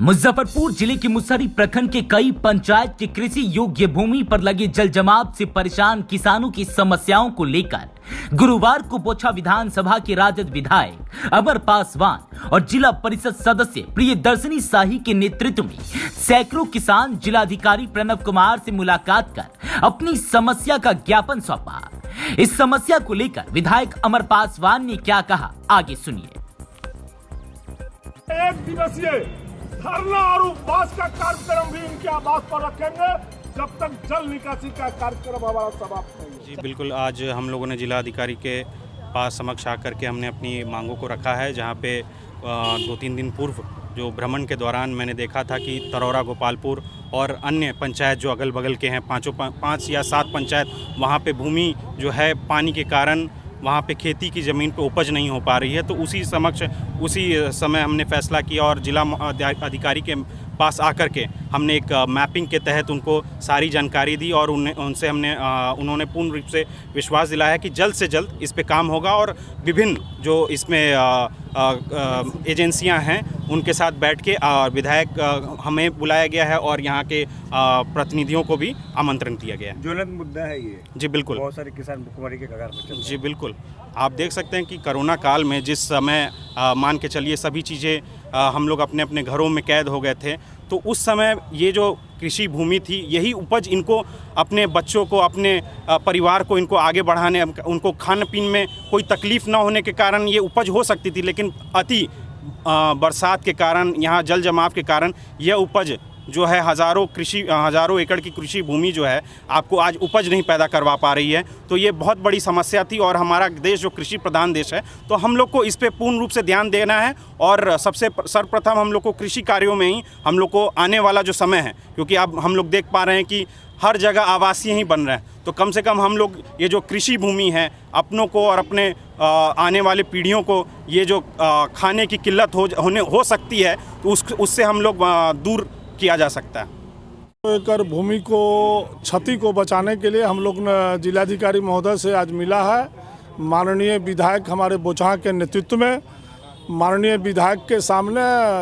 मुजफ्फरपुर जिले के मुसहरी प्रखंड के कई पंचायत की कृषि योग्य भूमि पर लगे जल जमाव से परेशान किसानों की समस्याओं को लेकर गुरुवार को बोछा विधानसभा के राजद विधायक अमर पासवान और जिला परिषद सदस्य प्रियदर्शनी शाही के नेतृत्व में सैकड़ों किसान जिलाधिकारी प्रणव कुमार से मुलाकात कर अपनी समस्या का ज्ञापन सौंपा। इस समस्या को लेकर विधायक अमर पासवान ने क्या कहा, आगे सुनिए। एक दिवसीय धरना और उपवास का कार्यक्रम भी इनके आवास पर रखेंगे जब तक जल निकासी का कार्यक्रम हमारा समाप्त नहीं होगा। जी बिल्कुल, आज हम लोगों ने जिला अधिकारी के पास समक्ष आकर के हमने अपनी मांगों को रखा है, जहां पे 2-3 दिन पूर्व जो भ्रमण के दौरान मैंने देखा था कि तरौरा, गोपालपुर और अन्य पंचायत जो अगल बगल के हैं 5 या 7 पंचायत, वहाँ पे भूमि जो है पानी के कारण वहाँ पे खेती की ज़मीन पे उपज नहीं हो पा रही है। तो उसी समय हमने फैसला किया और जिला अधिकारी के पास आकर के हमने एक मैपिंग के तहत उनको सारी जानकारी दी और उन्होंने पूर्ण रूप से विश्वास दिलाया कि जल्द से जल्द इस पे काम होगा और विभिन्न जो इसमें एजेंसियां हैं उनके साथ बैठ के विधायक हमें बुलाया गया है और यहाँ के प्रतिनिधियों को भी आमंत्रण दिया गया है। ज्वलंत मुद्दा है ये। जी बिल्कुल, बहुत सारे किसान भुखमरी के कगार पर चल रहे हैं। जी बिल्कुल, आप देख सकते हैं कि कोरोना काल में जिस समय मान के चलिए सभी चीज़ें हम लोग अपने अपने घरों में कैद हो गए थे, तो उस समय ये जो कृषि भूमि थी यही उपज इनको अपने बच्चों को, अपने परिवार को इनको आगे बढ़ाने, उनको खान पीन में कोई तकलीफ़ ना होने के कारण ये उपज हो सकती थी। लेकिन अति बरसात के कारण, यहाँ जल जमाव के कारण यह उपज जो है हज़ारों एकड़ की कृषि भूमि जो है आपको आज उपज नहीं पैदा करवा पा रही है। तो ये बहुत बड़ी समस्या थी और हमारा देश जो कृषि प्रधान देश है, तो हम लोग को इस पे पूर्ण रूप से ध्यान देना है और सर्वप्रथम हम लोग को कृषि कार्यों में ही हम लोग को आने वाला जो समय है, क्योंकि अब हम लोग देख पा रहे हैं कि हर जगह आवासीय ही बन रहे हैं, तो कम से कम हम लोग ये जो कृषि भूमि है अपनों को और अपने आने वाले पीढ़ियों को ये जो खाने की किल्लत हो सकती है, तो उससे हम लोग दूर किया जा सकता है। एकड़ भूमि को क्षति को बचाने के लिए हम लोग ने जिलाधिकारी महोदय से आज मिला है। माननीय विधायक हमारे बोचहा के नेतृत्व में माननीय विधायक के सामने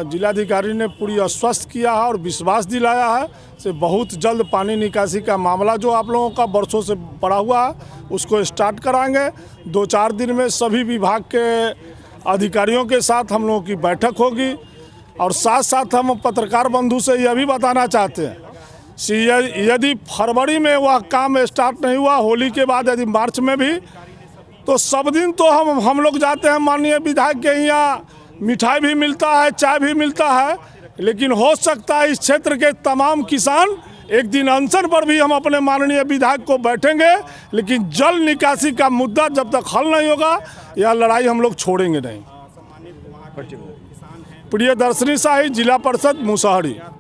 जिलाधिकारी ने पूरी आश्वस्त किया है और विश्वास दिलाया है से बहुत जल्द पानी निकासी का मामला जो आप लोगों का वर्षों से पड़ा हुआ है उसको स्टार्ट कराएंगे। 2-4 दिन में सभी विभाग के अधिकारियों के साथ हम लोगों की बैठक होगी और साथ साथ हम पत्रकार बंधु से यह भी बताना चाहते हैं कि यदि फरवरी में वह काम स्टार्ट नहीं हुआ, होली के बाद यदि मार्च में भी, तो सब दिन तो हम लोग जाते हैं माननीय विधायक के यहाँ, मिठाई भी मिलता है, चाय भी मिलता है, लेकिन हो सकता है इस क्षेत्र के तमाम किसान एक दिन अनशन पर भी हम अपने माननीय विधायक को बैठेंगे, लेकिन जल निकासी का मुद्दा जब तक हल नहीं होगा यह लड़ाई हम लोग छोड़ेंगे नहीं। प्रियदर्शनी शाही, जिला परिषद मुसहरी।